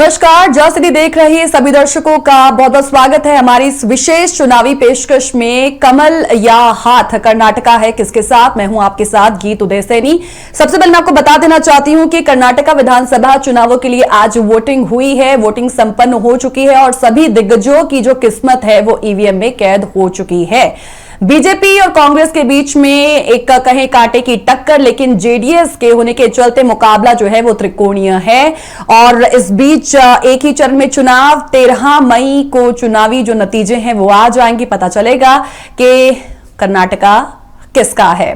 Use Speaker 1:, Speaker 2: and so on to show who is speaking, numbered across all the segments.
Speaker 1: नमस्कार, जय सिटी देख रहे सभी दर्शकों का बहुत बहुत स्वागत है हमारी इस विशेष चुनावी पेशकश में। कमल या हाथ, कर्नाटका है किसके साथ। मैं हूं आपके साथ गीत उदय सैनी। सबसे पहले मैं आपको बता देना चाहती हूं कि कर्नाटका विधानसभा चुनावों के लिए आज वोटिंग हुई है, वोटिंग संपन्न हो चुकी है और सभी दिग्गजों की जो किस्मत है वो ईवीएम में कैद हो चुकी है। बीजेपी और कांग्रेस के बीच में एक कहें कांटे की टक्कर, लेकिन जेडीएस के होने के चलते मुकाबला जो है वो त्रिकोणीय है। और इस बीच एक ही चरण में चुनाव 13 मई को चुनावी जो नतीजे हैं वो आ जाएंगे, पता चलेगा कि कर्नाटका किसका है।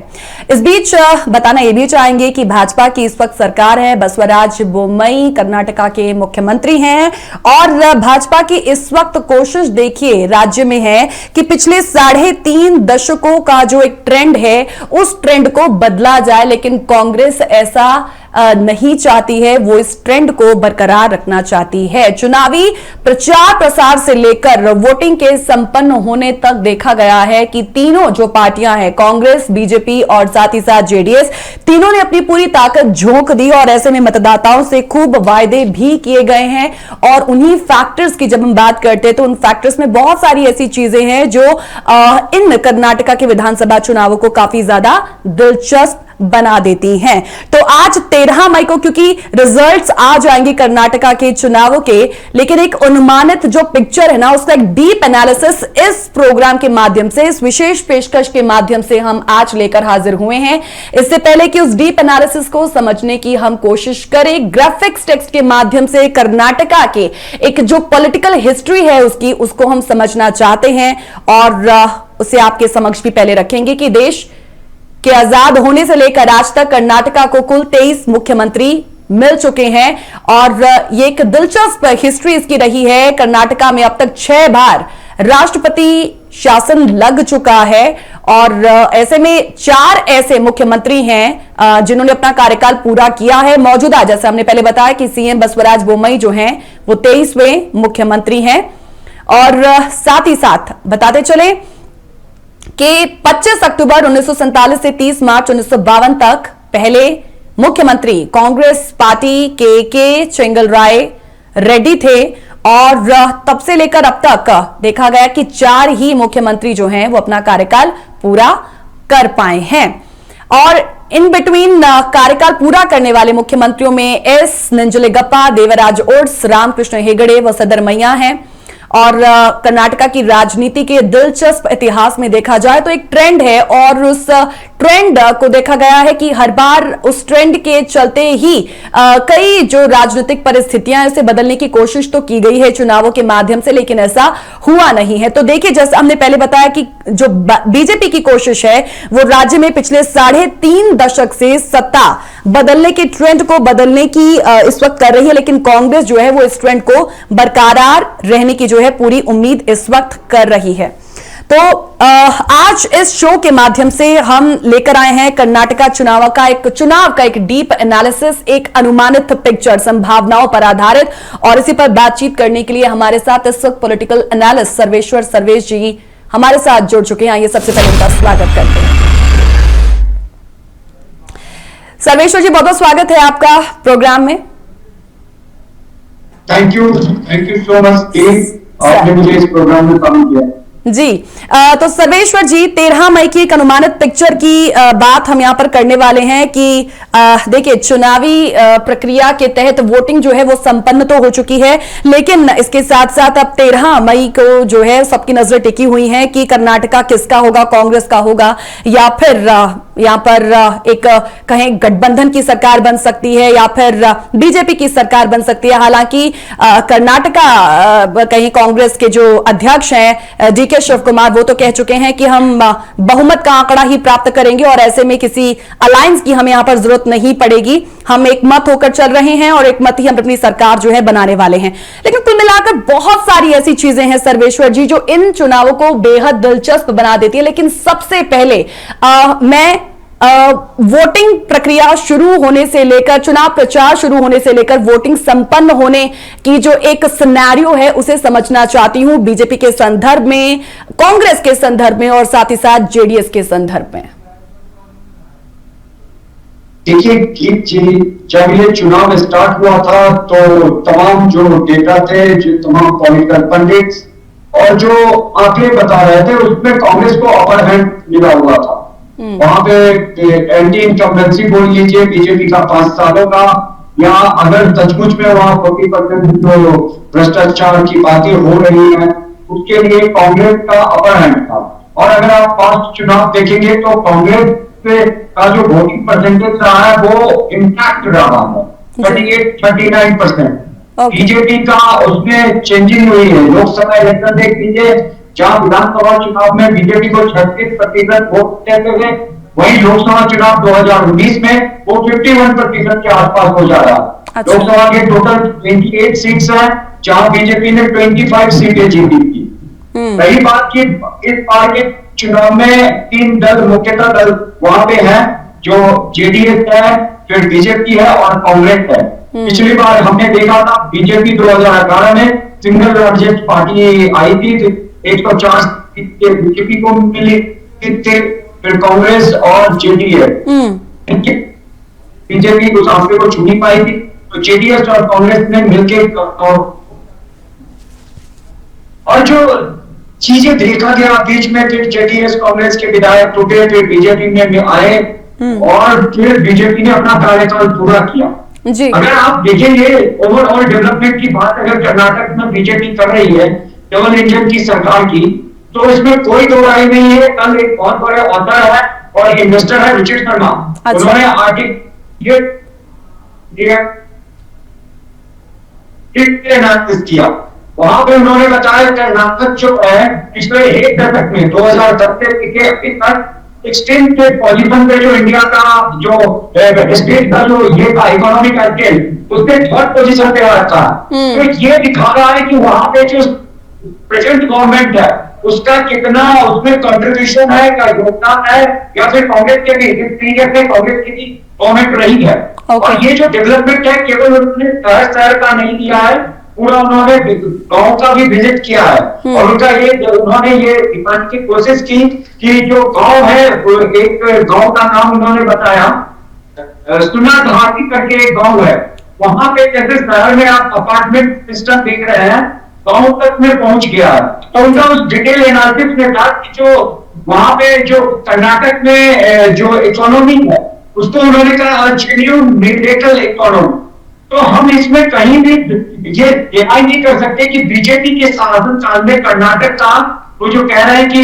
Speaker 1: इस बीच बताना यह भी चाहेंगे कि भाजपा की इस वक्त सरकार है, बसवराज बोम्मई कर्नाटका के मुख्यमंत्री हैं और भाजपा की इस वक्त कोशिश देखिए राज्य में है कि पिछले 3.5 दशकों का जो एक ट्रेंड है उस ट्रेंड को बदला जाए, लेकिन कांग्रेस ऐसा नहीं चाहती है, वो इस ट्रेंड को बरकरार रखना चाहती है। चुनावी प्रचार प्रसार से लेकर वोटिंग के संपन्न होने तक देखा गया है कि तीनों जो पार्टियां हैं, कांग्रेस, बीजेपी और साथ ही साथ जेडीएस, तीनों ने अपनी पूरी ताकत झोंक दी और ऐसे में मतदाताओं से खूब वायदे भी किए गए हैं। और उन्हीं फैक्टर्स की जब हम बात करते हैं तो उन फैक्टर्स में बहुत सारी ऐसी चीजें हैं जो इन कर्नाटका के विधानसभा चुनावों को काफी ज्यादा दिलचस्प बना देती हैं। तो आज 13 मई को क्योंकि रिजल्ट्स आ जाएंगे कर्नाटका के चुनावों के, लेकिन एक अनुमानित जो पिक्चर है ना उसका एक डीप एनालिसिस इस प्रोग्राम के माध्यम से, इस विशेष पेशकश के माध्यम से हम आज लेकर हाजिर हुए हैं। इससे पहले कि उस डीप एनालिसिस को समझने की हम कोशिश करें, ग्राफिक्स टेक्स्ट के माध्यम से कर्नाटका के एक जो पॉलिटिकल हिस्ट्री है उसको हम समझना चाहते हैं और उसे आपके समक्ष भी पहले रखेंगे कि देश के आजाद होने से लेकर आज तक कर्नाटका को कुल 23 मुख्यमंत्री मिल चुके हैं और ये एक दिलचस्प हिस्ट्री इसकी रही है। कर्नाटका में अब तक 6 बार राष्ट्रपति शासन लग चुका है और ऐसे में 4 ऐसे मुख्यमंत्री हैं जिन्होंने अपना कार्यकाल पूरा किया है। मौजूदा, जैसे हमने पहले बताया कि सीएम बसवराज बोम्मई जो हैं वो 23वें मुख्यमंत्री हैं। और साथ ही साथ बताते चले कि 25 अक्टूबर 1947 से 30 मार्च 1952 तक पहले मुख्यमंत्री कांग्रेस पार्टी के चेंगलराय रेड्डी थे और तब से लेकर अब तक देखा गया कि 4 ही मुख्यमंत्री जो हैं वो अपना कार्यकाल पूरा कर पाए हैं। और इन बिटवीन कार्यकाल पूरा करने वाले मुख्यमंत्रियों में एस निंजलेगप्पा, देवराज ओड्स, रामकृष्ण हेगड़े व सदरमैया हैं। और कर्नाटका की राजनीति के दिलचस्प इतिहास में देखा जाए तो एक ट्रेंड है और उस ट्रेंड को देखा गया है कि हर बार उस ट्रेंड के चलते ही कई जो राजनीतिक परिस्थितियां इसे बदलने की कोशिश तो की गई है चुनावों के माध्यम से, लेकिन ऐसा हुआ नहीं है। तो देखिए, जैसे हमने पहले बताया कि जो बीजेपी की कोशिश है वो राज्य में पिछले 3.5 दशक से सत्ता बदलने के ट्रेंड को बदलने की इस वक्त कर रही है, लेकिन कांग्रेस जो है वो इस ट्रेंड को बरकरार रहने की जो है पूरी उम्मीद इस वक्त कर रही है। तो आज इस शो के माध्यम से हम लेकर आए हैं कर्नाटका चुनाव का एक डीप एनालिसिस, एक अनुमानित पिक्चर, संभावनाओं पर आधारित। और इसी पर बातचीत करने के लिए हमारे साथ इस वक्त पॉलिटिकल एनालिस्ट सर्वेश्वर सर्वेश जी हमारे साथ जुड़ चुके हैं। आइए सबसे पहले उनका स्वागत करते हैं। सर्वेश्वर जी, बहुत बहुत स्वागत है आपका प्रोग्राम में।
Speaker 2: Thank you so much. आपने मुझे इस प्रोग्राम में शामिल किया
Speaker 1: जी। तो सर्वेश्वर जी, 13 मई की एक अनुमानित पिक्चर की बात हम यहां पर करने वाले हैं कि देखिए, चुनावी प्रक्रिया के तहत वोटिंग जो है वो संपन्न तो हो चुकी है, लेकिन इसके साथ साथ अब 13 मई को जो है सबकी नजरें टिकी हुई हैं कि कर्नाटका किसका होगा, कांग्रेस का होगा या फिर यहां पर एक कहें गठबंधन की सरकार बन सकती है या फिर बीजेपी की सरकार बन सकती है। हालांकि कर्नाटका कहीं कांग्रेस के जो अध्यक्ष हैं डीके शिव कुमार, वो तो कह चुके हैं कि हम बहुमत का आंकड़ा ही प्राप्त करेंगे और ऐसे में किसी अलायंस की हमें यहां पर जरूरत नहीं पड़ेगी, हम एक मत होकर चल रहे हैं और एक मत ही हम अपनी सरकार जो है बनाने वाले हैं। लेकिन कुल मिलाकर बहुत सारी ऐसी चीजें हैं सर्वेश्वर जी जो इन चुनावों को बेहद दिलचस्प बना देती है। लेकिन सबसे पहले मैं वोटिंग प्रक्रिया शुरू होने से लेकर, चुनाव प्रचार शुरू होने से लेकर वोटिंग संपन्न होने की जो एक सिनेरियो है उसे समझना चाहती हूं, बीजेपी के संदर्भ में, कांग्रेस के संदर्भ में और साथ ही साथ जेडीएस के संदर्भ में।
Speaker 2: देखिए गीत जी, जब ये चुनाव स्टार्ट हुआ था तो तमाम जो डेटा थे, जो तमाम पॉलिटिकल पंडित्स और जो आंकड़े बता रहे थे, उसमें कांग्रेस को अपर हैंड मिला हुआ था। वहां पे एंटी इनकम्बेंसी बोल लीजिए बीजेपी का 5 सालों का, या अगर सचमुच में वहां 40% जो भ्रष्टाचार की बातें हो रही है उसके लिए कांग्रेस का अपर हैंड था। और अगर आप पास्ट चुनाव देखेंगे तो कांग्रेस का जो वोटिंग परसेंटेज रहा है वो इंटैक्ट रहा है, 38-39%। बीजेपी का उसमें चेंजिंग हुई है। लोकसभा इलेक्शन देख लीजिए, जहां विधानसभा चुनाव में बीजेपी को 36% वोट देते थे, वही लोकसभा चुनाव 2019 में वो 51% के आसपास हो जा रहा है। लोकसभा के टोटल 28 सीट्स हैं, जहां बीजेपी ने 25 सीटें जीती थी। रही बात की इस बार के चुनाव में 3 दल, मुख्यतः दल वहां पे हैं, जो जेडीएस है, फिर बीजेपी है और कांग्रेस है। पिछली बार हमने देखा था बीजेपी 2018 में सिंगल लार्जेस्ट पार्टी आई थी, 104 बीजेपी को मिली थी, फिर कांग्रेस और जेडीएस बीजेपी उस आंकड़े को छू नहीं पाई थी, तो जेडीएस और कांग्रेस ने मिलकर और जो चीजें देखा गया बीच में, फिर जेडीएस कांग्रेस के विधायक टूटे, फिर बीजेपी में आए और फिर बीजेपी ने अपना कार्यकाल पूरा किया जी। अगर आप देखेंगे ओवरऑल डेवलपमेंट की बात अगर कर्नाटक में बीजेपी कर रही है डबल इंजन की सरकार की, तो इसमें कोई दो राय नहीं है। कल एक बहुत बड़े ऑथर है और इन्वेस्टर है रुचिर शर्मा, उन्होंने आर्टिकल किया। वहां पे उन्होंने बताया कर्नाटक जो है पिछले एक दशक में 2010 से लेकर अभी तक 16 के पोजीशन पे जो इंडिया का जो स्टेट का जो ये का इकोनॉमिक स्केल उसके 3rd पोजीशन पे आ था। तो ये दिखा रहा है कि वहां पे जो प्रेजेंट गवर्नमेंट है उसका कितना उसमें कंट्रीब्यूशन है, का योगदान है, या फिर कांग्रेस के भी इस पीरियड में कांग्रेस की गवर्नमेंट रही है। और ये जो डेवलपमेंट है केवल उन्होंने शहर का नहीं किया है, पूरा उन्होंने गांव का भी विजिट किया है और उनका ये उन्होंने ये दिखाने की कोशिश की कि जो गांव है, एक गांव का नाम उन्होंने बताया सुना घाटी करके एक गांव है, वहां पे जैसे शहर में आप अपार्टमेंट सिस्टम देख रहे हैं, गांव तक में पहुंच गया है। तो उनका उस डिटेल एनालिसिस में था कि जो वहां पे जो कर्नाटक में जो इकोनॉमी है उसको उन्होंने कहा जेन्युइन मिरेकल इकोनॉमी। तो हम इसमें कहीं भी ये डिनाई नहीं कर सकते कि बीजेपी के शासन काल में कर्नाटक का वो जो कह रहे हैं कि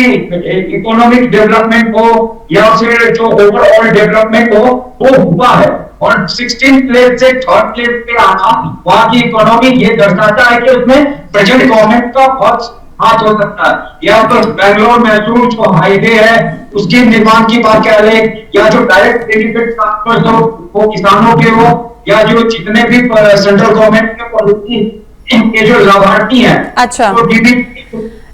Speaker 2: इकोनॉमिक डेवलपमेंट हो या फिर जो ओवरऑल डेवलपमेंट हो वो हुआ है। और 16 प्लेस से 3rd प्लेस पे आना वहां की इकोनॉमी ये दर्शाता है कि उसमें प्रेजेंट गवर्नमेंट का बहुत हाथ हो सकता है। या तो बेंगलोर मैसूर जो हाईवे है उसके निर्माण की बात कर रहे, या जो डायरेक्ट बेनिफिट वो किसानों के हो, या जो जितने भी सेंट्रल गवर्नमेंट के पॉलिसी के जो लाभार्थी हैं। अच्छा, तो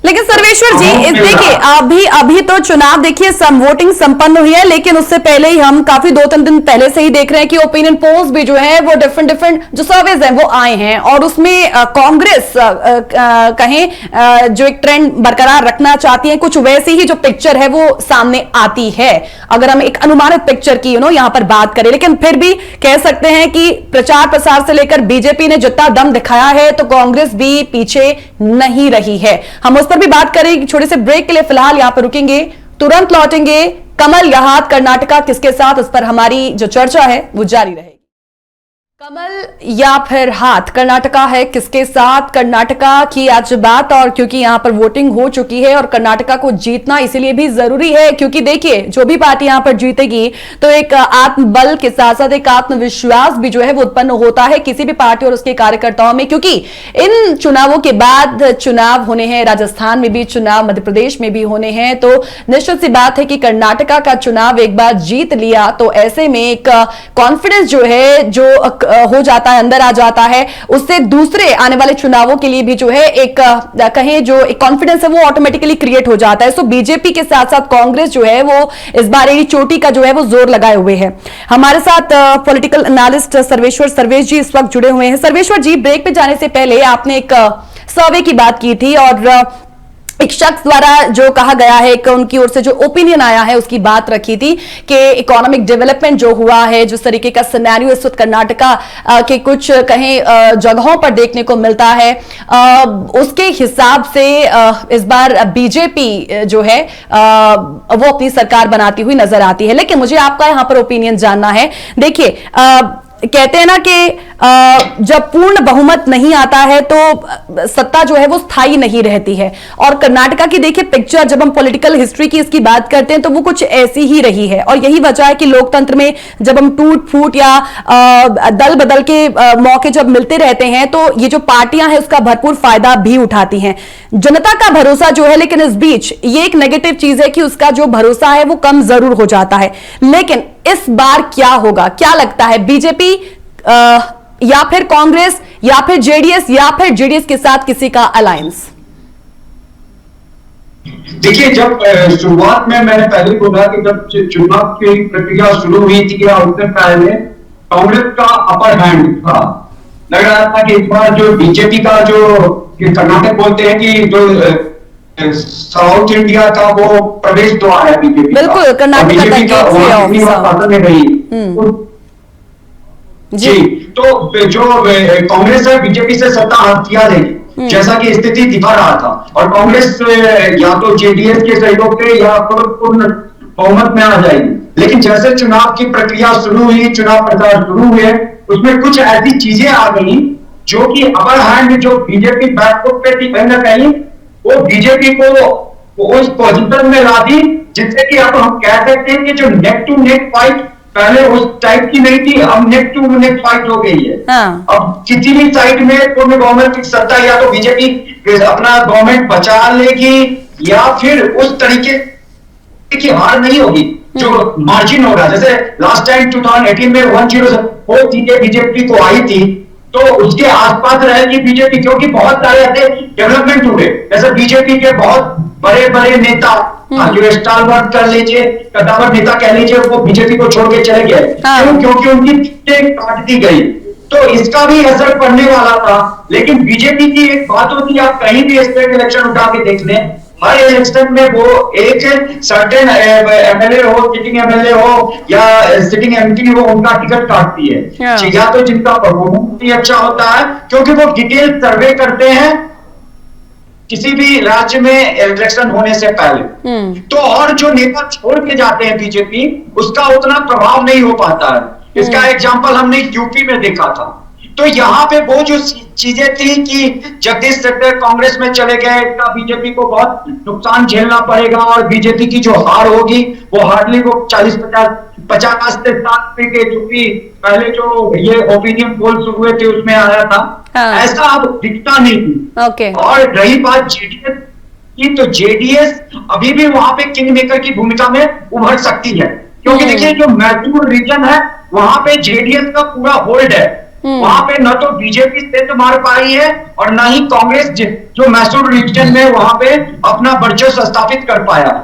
Speaker 1: लेकिन सर्वेश्वर जी देखिए अभी तो चुनाव देखिए वोटिंग संपन्न हुई है, लेकिन उससे पहले ही हम काफी 2-3 दिन पहले से ही देख रहे हैं कि ओपिनियन पोल्स भी जो है वो डिफरेंट जो सर्वेज हैं वो आए हैं और उसमें कांग्रेस कहें जो एक ट्रेंड बरकरार रखना चाहती है, कुछ वैसी ही जो पिक्चर है वो सामने आती है अगर हम एक अनुमानित पिक्चर की यहां पर बात करें। लेकिन फिर भी कह सकते हैं कि प्रचार प्रसार से लेकर बीजेपी ने जितना दम दिखाया है तो कांग्रेस भी पीछे नहीं रही है। हम उस पर भी बात करें, छोटे से ब्रेक के लिए फिलहाल यहां पर रुकेंगे, तुरंत लौटेंगे। कमल या हाथ कर्नाटका किसके साथ, उस पर हमारी जो चर्चा है वो जारी रहेगी। कमल या फिर हाथ कर्नाटका है किसके साथ, कर्नाटका की आज बात, और क्योंकि यहां पर वोटिंग हो चुकी है और कर्नाटका को जीतना इसीलिए भी जरूरी है क्योंकि देखिए जो भी पार्टी यहां पर जीतेगी तो एक आत्मबल के साथ साथ एक आत्मविश्वास भी जो है वो उत्पन्न होता है किसी भी पार्टी और उसके कार्यकर्ताओं में, क्योंकि इन चुनावों के बाद चुनाव होने हैं, राजस्थान में भी चुनाव, मध्य प्रदेश में भी होने हैं, तो निश्चित सी बात है कि कर्नाटका का चुनाव एक बार जीत लिया तो ऐसे में एक कॉन्फिडेंस जो है जो हो जाता है, अंदर आ जाता है, उससे दूसरे आने वाले चुनावों के लिए भी जो है एक कहें जो एक कॉन्फिडेंस है वो ऑटोमेटिकली क्रिएट हो जाता है। सो बीजेपी के साथ साथ कांग्रेस जो है वो इस बार एक चोटी का जो है वो जोर लगाए हुए है। हमारे साथ पॉलिटिकल एनालिस्ट सर्वेश्वर सर्वेश जी इस वक्त जुड़े हुए हैं। सर्वेश्वर जी, ब्रेक पे जाने से पहले आपने एक सर्वे की बात की थी और एक शख्स द्वारा जो कहा गया है कि उनकी ओर से जो ओपिनियन आया है उसकी बात रखी थी कि इकोनॉमिक डेवलपमेंट जो हुआ है, जिस तरीके का सिनेरियो इस वक्त कर्नाटका के कुछ कहीं जगहों पर देखने को मिलता है, उसके हिसाब से इस बार बीजेपी जो है वो अपनी सरकार बनाती हुई नजर आती है। लेकिन मुझे आपका यहां पर ओपिनियन जानना है। देखिए, कहते हैं ना कि जब पूर्ण बहुमत नहीं आता है तो सत्ता जो है वो स्थायी नहीं रहती है, और कर्नाटका की देखिए पिक्चर, जब हम पॉलिटिकल हिस्ट्री की इसकी बात करते हैं तो वो कुछ ऐसी ही रही है। और यही वजह है कि लोकतंत्र में जब हम टूट फूट या दल बदल के मौके जब मिलते रहते हैं तो ये जो पार्टियां हैं उसका भरपूर फायदा भी उठाती हैं। जनता का भरोसा जो है, लेकिन इस बीच ये एक नेगेटिव चीज है कि उसका जो भरोसा है वो कम जरूर हो जाता है। लेकिन इस बार क्या होगा, क्या लगता है? बीजेपी या फिर कांग्रेस या फिर जेडीएस या फिर जेडीएस के साथ किसी का अलायंस?
Speaker 2: देखिए, जब शुरुआत में मैंने पहले बोला कि जब चुनाव की प्रक्रिया शुरू हुई थी या उससे पहले कांग्रेस का अपर हैंड था। लग रहा था कि इस बार जो बीजेपी का जो कर्नाटक बोलते हैं कि जो साउथ इंडिया का वो प्रवेश द्वार है बीजेपी।
Speaker 1: बिल्कुल,
Speaker 2: बीजेपी का शासन में रही जी। तो जो कांग्रेस है बीजेपी से सत्ता हथिया लेगी, जैसा कि स्थिति दिखा रहा था। और कांग्रेस या तो जेडीएस के सहयोग से या पूर्ण बहुमत में आ जाएगी। लेकिन जैसे चुनाव की प्रक्रिया शुरू हुई, चुनाव प्रचार शुरू हुए, उसमें कुछ ऐसी चीजें आ गई जो कि अपर हैंड जो बीजेपी बैकफुट पे थी, कहीं ना कहीं वो बीजेपी को उस पोजीशन में ला दी, जिससे कि अब हम कह सकते हैं कि जो नेक टू नेक फाइट पहले उस टाइप की नहीं थी, अब नेक टू नेक फाइट हो गई है। हाँ। अब किसी भी साइड में पूर्ण गवर्नमेंट की सत्ता, या तो बीजेपी अपना गवर्नमेंट बचा लेगी या फिर उस तरीके की हार नहीं होगी जो मार्जिन होगा। जैसे लास्ट टाइम 2018 में 104 सीटें बीजेपी को आई थी, तो उसके आसपास रहेगी बीजेपी, क्योंकि बहुत सारे ऐसे डेवलपमेंट हुए। जैसे बीजेपी के बहुत बड़े बड़े नेता, जो स्टालवर्ट कर लीजिए, कद्दावर नेता कह लीजिए, वो बीजेपी को छोड़ के चले गए। क्यों? क्योंकि उनकी टिकटें काट दी गई। तो इसका भी असर पड़ने वाला था। लेकिन बीजेपी की एक बात होती है, आप कहीं भी स्टेट इलेक्शन उठा के देख लें, हर इलेक्शन में वो एक सर्टेन एमएलए हो, सिटिंग एमएलए हो या सिटिंग एमपी हो, उनका टिकट काटती है। या तो जिनका परफॉर्मेंस भी अच्छा होता है, क्योंकि वो डिटेल सर्वे करते हैं किसी भी राज्य में इलेक्शन होने से पहले। तो और जो नेता छोड़ के जाते हैं बीजेपी, उसका उतना प्रभाव नहीं हो पाता है। इसका एग्जांपल हमने यूपी में देखा था। तो यहाँ पे वो जो चीजें थी कि जगदीश शेट्टर कांग्रेस में चले गए, इसका बीजेपी को बहुत नुकसान झेलना पड़ेगा और बीजेपी की जो हार होगी वो हार्डली वो 40-50 से 60 के जो भी पहले जो ये ओपिनियन पोल शुरू हुए थे उसमें आया था। हाँ। ऐसा अब दिखता नहीं। ओके। और रही बात जेडीएस की, तो जेडीएस अभी भी वहां पे किंग मेकर की भूमिका में उभर सकती है, क्योंकि देखिए जो मैसूर रीजन है वहां पे जेडीएस का पूरा होल्ड है। वहां पे न तो बीजेपी सेंध मार पाई है और न ही कांग्रेस जो मैसूर रीजन में वहां पे अपना वर्चस्व स्थापित कर पाया।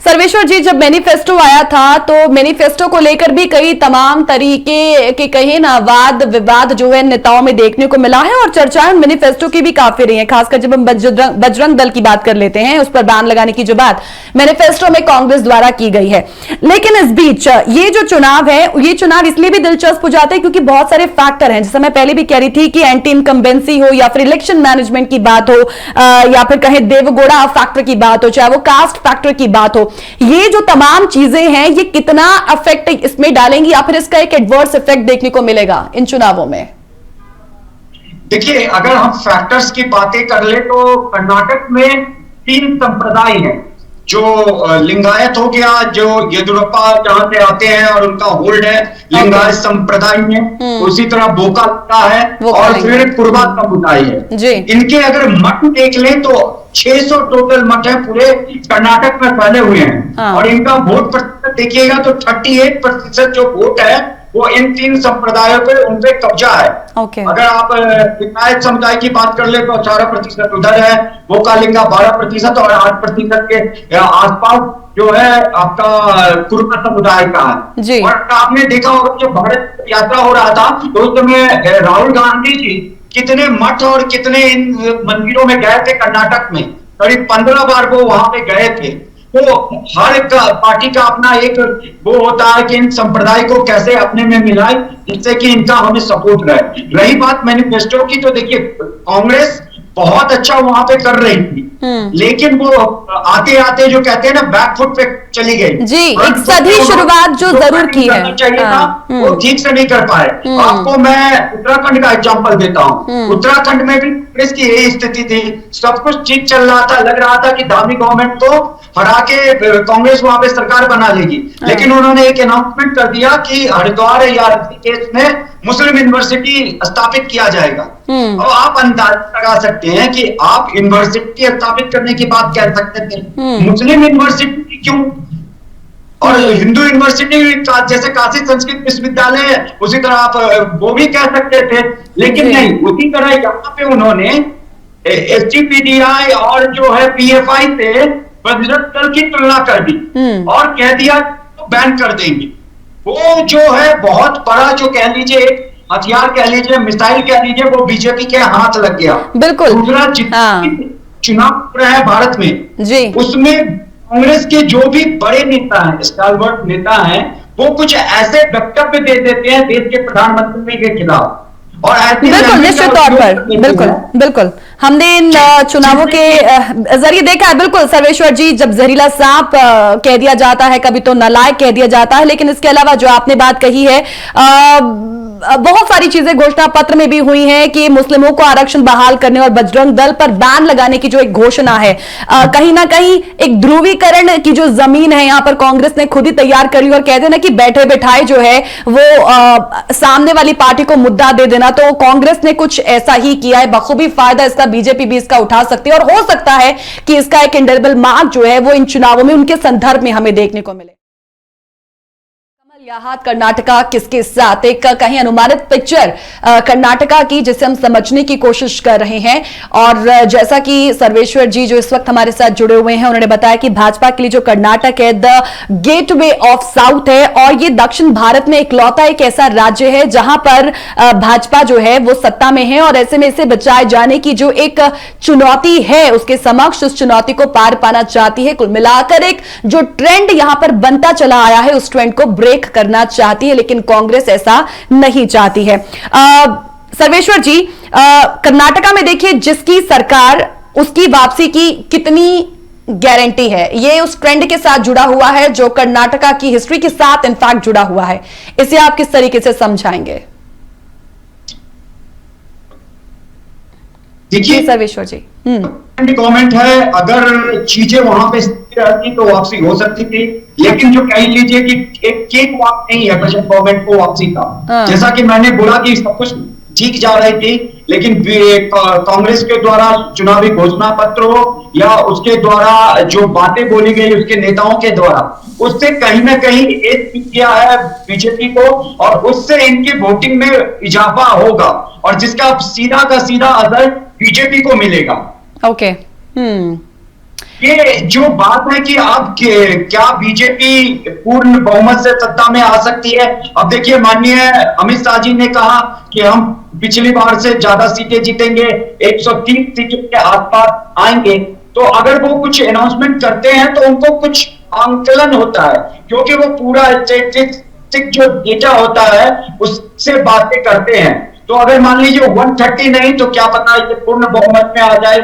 Speaker 1: सर्वेश्वर जी, जब मैनिफेस्टो आया था तो मैनिफेस्टो को लेकर भी कई तमाम तरीके के कहे ना वाद विवाद जो है नेताओं में देखने को मिला है, और चर्चाएं मैनिफेस्टो की भी काफी रही है। खासकर जब हम बजरंग दल की बात कर लेते हैं, उस पर बैन लगाने की जो बात मैनिफेस्टो में कांग्रेस द्वारा की गई है। लेकिन इस बीच ये जो चुनाव है, ये चुनाव इसलिए भी दिलचस्प हो जाते हैं क्योंकि बहुत सारे फैक्टर हैं। जैसे मैं पहले भी कह रही थी कि एंटी इनकम्बेंसी हो या फिर इलेक्शन मैनेजमेंट की बात हो, या फिर कहें देवगौड़ा फैक्टर की बात हो, चाहे वो कास्ट फैक्टर की बात हो, ये जो तमाम चीजें हैं ये कितना इफेक्ट इसमें डालेंगी या फिर इसका एक एडवर्स इफेक्ट देखने को मिलेगा इन चुनावों में?
Speaker 2: देखिए, अगर हम फैक्टर्स की बातें कर ले तो कर्नाटक में 3 संप्रदाय हैं। जो लिंगायत हो गया, जो येदुरप्पा जहां से आते हैं और उनका होल्ड है लिंगायत संप्रदाय में, उसी तरह बोका है और फिर कुर्बा समुदाय है। इनके अगर मठ देख लें तो 600 टोटल मठ है पूरे कर्नाटक में फैले हुए हैं। और इनका वोट प्रतिशत देखिएगा तो 38% जो वोट है वो इन 3 संप्रदायों पे उनपे कब्जा है। अगर आप लिंगायत समुदाय की बात कर ले तो 18% उधर है, बोकालिंगा 12% और 8% के आसपास जो है आपका कुर्मा समुदाय का है। और आपने देखा होगा जब भारत यात्रा हो रहा था तो उस समय राहुल गांधी जी कितने मठ और कितने इन मंदिरों में गए थे कर्नाटक में, करीब 15 बार वो वहां पे गए थे। तो हर एक पार्टी का अपना एक वो होता है कि इन संप्रदाय को कैसे अपने में मिलाए जिससे कि इनका हमें सपोर्ट रहे। रही बात मैनिफेस्टो की, तो देखिए कांग्रेस बहुत अच्छा वहां पे कर रही थी, लेकिन वो आते आते जो कहते हैं ना बैकफुट पे चली गई
Speaker 1: जी। एक सदी शुरुआत जो जरूर की है,
Speaker 2: चाहिए था वो ठीक से नहीं कर पाए। आपको मैं उत्तराखंड का एग्जांपल देता हूँ। उत्तराखंड में भी कांग्रेस की यही स्थिति थी, सब कुछ ठीक चल रहा था, लग रहा था कि धामी गवर्नमेंट को हरा के कांग्रेस वहां पे सरकार बना लेगी, लेकिन उन्होंने एक अनाउंसमेंट कर दिया कि हरिद्वार या ऋषिकेश में मुस्लिम यूनिवर्सिटी स्थापित किया जाएगा। अब आप अंदाजा लगा सकते हैं कि आप यूनिवर्सिटी स्थापित करने की बात कह सकते थे, मुस्लिम यूनिवर्सिटी क्यों? और हिंदू यूनिवर्सिटी जैसे काशी संस्कृत विश्वविद्यालय, उसी तरह आप वो भी कह सकते थे, लेकिन नहीं, उसी तरह यहाँ पे उन्होंने एसजीपीडीआई और जो है पीएफआई से बजरंग दल की तुलना कर दी और कह दिया तो बैन कर देंगे। वो जो है बहुत बड़ा, जो कह लीजिए एक हथियार कह लीजिए, मिसाइल कह लीजिए, वो बीजेपी के हाथ लग गया।
Speaker 1: बिल्कुल।
Speaker 2: दूसरा, जितने चुनाव हो रहे हैं भारत में जी, उसमें कांग्रेस के जो भी बड़े नेता हैं, स्टालवर्ट नेता हैं, वो कुछ ऐसे वक्तव्य दे देते हैं देश के प्रधानमंत्री के खिलाफ, और
Speaker 1: बिल्कुल निश्चित तौर पर, बिल्कुल बिल्कुल हमने इन चुनावों के जरिए देखा है। बिल्कुल सर्वेश्वर जी, जब जहरीला सांप कह दिया जाता है, कभी तो नालायक कह दिया जाता है, लेकिन इसके अलावा जो आपने बात कही है, बहुत सारी चीजें घोषणा पत्र में भी हुई हैं कि मुस्लिमों को आरक्षण बहाल करने और बजरंग दल पर बैन लगाने की जो एक घोषणा है, कहीं ना कहीं एक ध्रुवीकरण की जो जमीन है यहां पर कांग्रेस ने खुद ही तैयार कर ली, और कहते हैं ना कि बैठे बैठाए जो है वो सामने वाली पार्टी को मुद्दा दे देना, तो कांग्रेस ने कुछ ऐसा ही किया है। बखूबी फायदा इसका बीजेपी भी इसका उठा सकती है, और हो सकता है कि इसका एक इंडेलेबल मार्क जो है वो इन चुनावों में उनके संदर्भ में हमें देखने को मिले। हाथ कर्नाटका किसके साथ, एक कहीं अनुमानित पिक्चर कर्नाटका की जिसे हम समझने की कोशिश कर रहे हैं। और जैसा कि सर्वेश्वर जी जो इस वक्त हमारे साथ जुड़े हुए हैं, उन्होंने बताया कि भाजपा के लिए जो कर्नाटक है द गेटवे ऑफ साउथ है, और ये दक्षिण भारत में इकलौता एक ऐसा राज्य है जहां पर भाजपा जो है वो सत्ता में है, और ऐसे में इसे बचाए जाने की जो एक चुनौती है उसके समक्ष उस चुनौती को पार पाना चाहती है। कुल मिलाकर एक जो ट्रेंड यहां पर बनता चला आया है उस ट्रेंड को ब्रेक करना चाहती है, लेकिन कांग्रेस ऐसा नहीं चाहती है। सर्वेश्वर जी, कर्नाटका में देखिए जिसकी सरकार उसकी वापसी की कितनी गारंटी है? ये उस ट्रेंड के साथ जुड़ा हुआ है जो कर्नाटका की हिस्ट्री के साथ इनफैक्ट जुड़ा हुआ है, इसे आप किस तरीके से समझाएंगे?
Speaker 2: देखिए
Speaker 1: सर्वेश्वर जी,
Speaker 2: गवर्नमेंट है, अगर चीजें वहां पे स्थिर रहती तो वापसी हो सकती थी, लेकिन जो कह लीजिए कि एक केक वॉक नहीं है प्रेजेंट गवर्नमेंट को वापसी का। जैसा कि मैंने बोला कि सब कुछ ठीक जा रही थी, लेकिन कांग्रेस के द्वारा चुनावी घोषणा पत्र हो या उसके द्वारा जो बातें बोली गई उसके नेताओं के द्वारा, उससे कहीं ना कहीं एक किया है बीजेपी को, और उससे इनकी वोटिंग में इजाफा होगा, और जिसका सीधा का सीधा असर बीजेपी को मिलेगा।
Speaker 1: ओके।
Speaker 2: ये जो बात है कि अब क्या बीजेपी पूर्ण बहुमत से सत्ता में आ सकती है? अब देखिए, माननीय अमित शाह जी ने कहा कि हम पिछली बार से ज्यादा सीटें जीतेंगे, 130 सीटों के आसपास आएंगे। तो अगर वो कुछ अनाउंसमेंट करते हैं तो उनको कुछ आंकलन होता है, क्योंकि वो पूरा स्टैटिस्टिक जो डेटा होता है उससे बातें करते हैं। तो अगर मान लीजिए 130 नहीं तो क्या पता ये पूर्ण बहुमत में आ जाए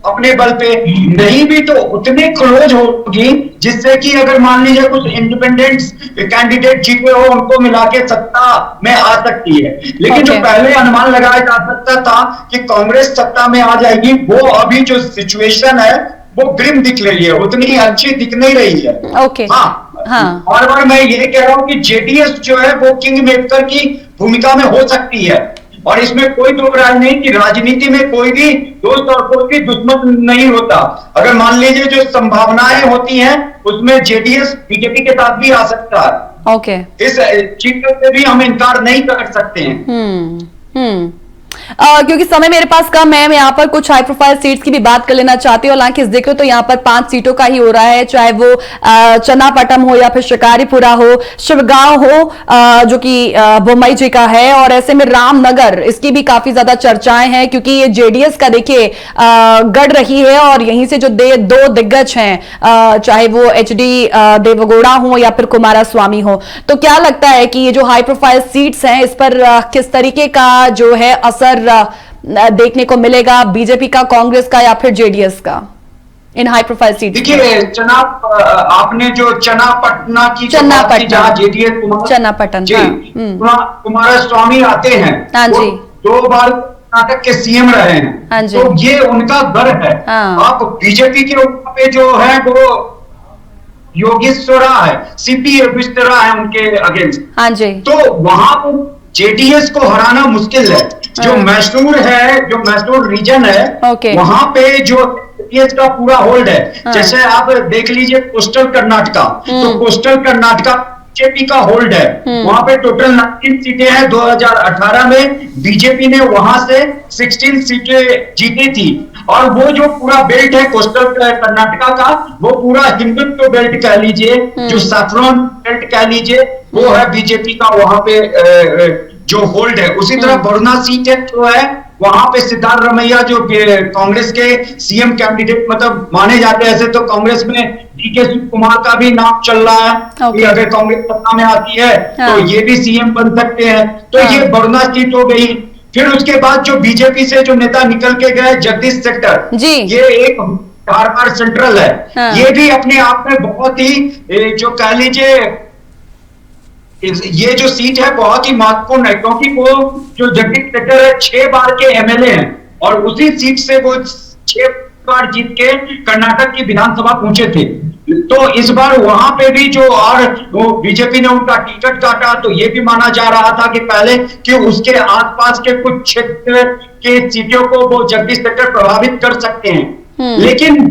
Speaker 2: अपने बल पे, नहीं भी तो उतने क्लोज होगी जिससे कि अगर मान लीजिए कुछ इंडिपेंडेंट कैंडिडेट जीते हो उनको मिला के सत्ता में आ सकती है। लेकिन जो पहले अनुमान लगाया जा सकता था कि कांग्रेस सत्ता में आ जाएगी, वो अभी जो सिचुएशन है वो ग्रिम दिख रही है, उतनी अच्छी दिख नहीं रही है।
Speaker 1: ओके।
Speaker 2: हाँ, और मैं ये कह रहा हूं कि जेडीएस जो है वो किंग मेकर की भूमिका में हो सकती है, और इसमें कोई दो राय नहीं कि राजनीति में कोई भी दोस्त और कोई भी दुश्मन नहीं होता। अगर मान लीजिए जो संभावनाएं होती हैं उसमें जेडीएस बीजेपी के साथ भी आ सकता है।
Speaker 1: ओके।
Speaker 2: इस चीज से भी हम इनकार नहीं कर सकते हैं।
Speaker 1: क्योंकि समय मेरे पास कम है, मैं यहाँ पर कुछ हाई प्रोफाइल सीट्स की भी बात कर लेना चाहती हूँ। हालांकि जिक्र तो यहाँ पर 5 सीटों का ही हो रहा है, चाहे वो चन्नापटम हो या फिर शिकारीपुरा हो, शिवगांव हो जो कि बुम्बई जी का है, और ऐसे में रामनगर, इसकी भी काफी ज्यादा चर्चाएं हैं क्योंकि ये जेडीएस का देखिए गढ़ रही है और यहीं से जो दो दिग्गज हैं, चाहे वो एचडी देवगौड़ा हो या फिर कुमारस्वामी हो। तो क्या लगता है कि ये जो हाई प्रोफाइल सीट्स हैं, इस पर किस तरीके का जो है असर देखने को मिलेगा, बीजेपी का, कांग्रेस का या फिर जेडीएस का, इन हाई प्रोफाइल सीट?
Speaker 2: देखिए आपने जो चन्नापटना की जहाँ जेडीएस
Speaker 1: चन्नापटन
Speaker 2: कुमारस्वामी आते हैं,
Speaker 1: हाँ जी,
Speaker 2: 2 बार कर्नाटक के सीएम रहे हैं,
Speaker 1: हाँ जी,
Speaker 2: तो ये उनका गढ़ है।
Speaker 1: हाँ।
Speaker 2: आप बीजेपी के ऊपर पे जो है वो योगेश्वरा है, सीपी योगेश्वरा है उनके अगेंस्ट,
Speaker 1: हाँ जी,
Speaker 2: तो वहां पर जेडीएस को हराना मुश्किल है। जो मैसूर है, जो मैसूर रीजन है, वहां पे जो जेडीएस का पूरा होल्ड है। जैसे आप देख लीजिए कोस्टल कर्नाटका, तो कोस्टल कर्नाटका बीजेपी का होल्ड है, वहां पे टोटल 19 सीटें हैं। 2018 में बीजेपी ने वहां से 16 सीटें जीती थी, और वो जो पूरा बेल्ट है कोस्टल कर्नाटका का, वो पूरा हिंदुत्व बेल्ट कह लीजिए, जो सैफ्रॉन बेल्ट कह लीजिए, वो है बीजेपी का वहां पे जो होल्ड है। उसी तरह वरुणा सीट है जो है, वहां पे सिद्धारमैया जो कांग्रेस के सीएम कैंडिडेट मतलब माने जाते हैं, ऐसे तो कांग्रेस में डीके शिवकुमार का भी नाम चल रहा है कि अगर कांग्रेस सत्ता में आती है तो ये भी सीएम बन सकते हैं। तो ये वरुणा सीट हो गई। फिर उसके बाद जो बीजेपी से जो नेता निकल के गए, जगदीश शेट्टर, ये एक धारवाड़ सेंट्रल है, ये भी अपने आप में बहुत ही जो कह लीजिए, ये जो सीट है बहुत ही महत्वपूर्ण है, क्योंकि वो जो जगदीश शेट्टर है 6 बार के एमएलए हैं, और उसी सीट से वो 6 बार जीत के कर्नाटक की विधानसभा पहुंचे थे। तो इस बार वहां पे भी जो और बीजेपी ने उनका टिकट काटा, तो ये भी माना जा रहा था कि पहले कि उसके आसपास के कुछ क्षेत्र के सीटों को वो जगदीश शेट्टर प्रभावित कर सकते हैं। लेकिन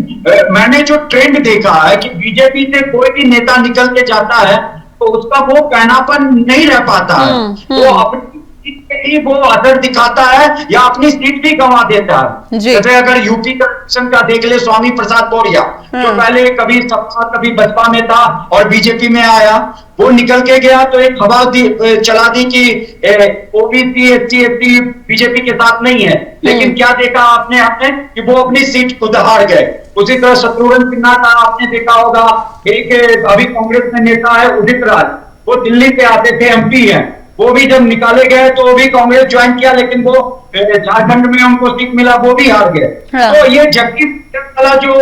Speaker 2: मैंने जो ट्रेंड देखा है कि बीजेपी से कोई भी नेता निकल के जाता है तो उसका वो कहनापन नहीं रह पाता है, तो अपनी सीट के लिए वो असर दिखाता है या अपनी सीट भी गंवा देता है। जैसे अगर यूपी का देख ले, स्वामी प्रसाद मौर्य जो पहले कभी सपा कभी बसपा में था और बीजेपी में आया, वो निकल के गया तो एक हवा चला दी कि ओबीसी एससी एसटी बीजेपी के साथ नहीं है, लेकिन क्या देखा आपने कि वो अपनी सीट खुद हार गए। उसी तरह शत्रुघ्न सिन्हा का आपने देखा होगा, एक अभी कांग्रेस में नेता है उदित राज, वो दिल्ली से आते थे, एमपी है, वो भी जब निकाले गए तो वो भी कांग्रेस ज्वाइन किया, लेकिन वो झारखंड में उनको सीट मिला, वो भी हार गए। तो ये जगदीश वाला जो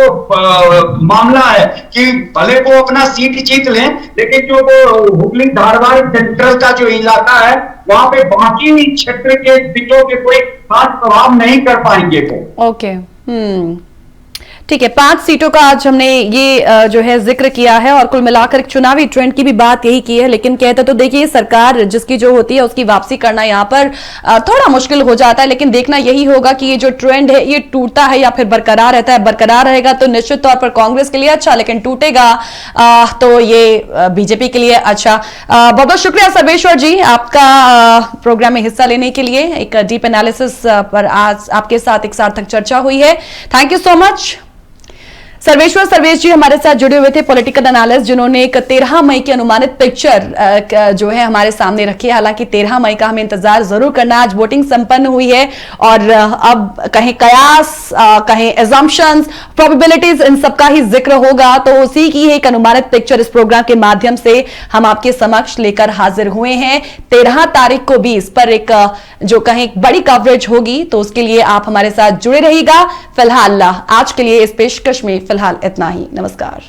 Speaker 2: मामला है कि भले वो अपना सीट जीत लें, लेकिन जो वो हुगली धारवाड़ सेंट्रल का जो इलाका है, वहां पे बाकी क्षेत्र के सीटों के कोई खास प्रभाव नहीं कर पाएंगे वो।
Speaker 1: ओके, ठीक है। 5 सीटों का आज हमने ये जो है जिक्र किया है, और कुल मिलाकर चुनावी ट्रेंड की भी बात यही की है। लेकिन कहते तो देखिए, सरकार जिसकी जो होती है उसकी वापसी करना यहाँ पर थोड़ा मुश्किल हो जाता है, लेकिन देखना यही होगा कि ये जो ट्रेंड है ये टूटता है या फिर बरकरार रहता है। बरकरार रहेगा तो निश्चित तौर पर कांग्रेस के लिए अच्छा, लेकिन टूटेगा तो ये बीजेपी के लिए अच्छा। बहुत बहुत शुक्रिया सर्वेश्वर जी आपका प्रोग्राम में हिस्सा लेने के लिए। एक डीप एनालिसिस पर आज आपके साथ एक सार्थक चर्चा हुई है। Thank you so much. Sarvesh ji हमारे साथ जुड़े हुए थे, पॉलिटिकल एनालिस्ट, जिन्होंने एक 13 मई की अनुमानित पिक्चर जो है हमारे सामने रखी है। हालांकि 13 मई का हमें इंतजार जरूर करना है। आज वोटिंग संपन्न हुई है और अब कहीं कयास, कहीं एजम्पशंस, प्रोबेबिलिटीज, इन सबका ही जिक्र होगा। तो उसी की एक अनुमानित पिक्चर इस प्रोग्राम के माध्यम से हम आपके समक्ष लेकर हाजिर हुए हैं। 13 तारीख को भी इस पर एक जो कहीं बड़ी कवरेज होगी, तो उसके लिए आप हमारे साथ जुड़े रहिएगा। फिलहाल आज के लिए इस पेशकश में फिलहाल इतना ही। नमस्कार।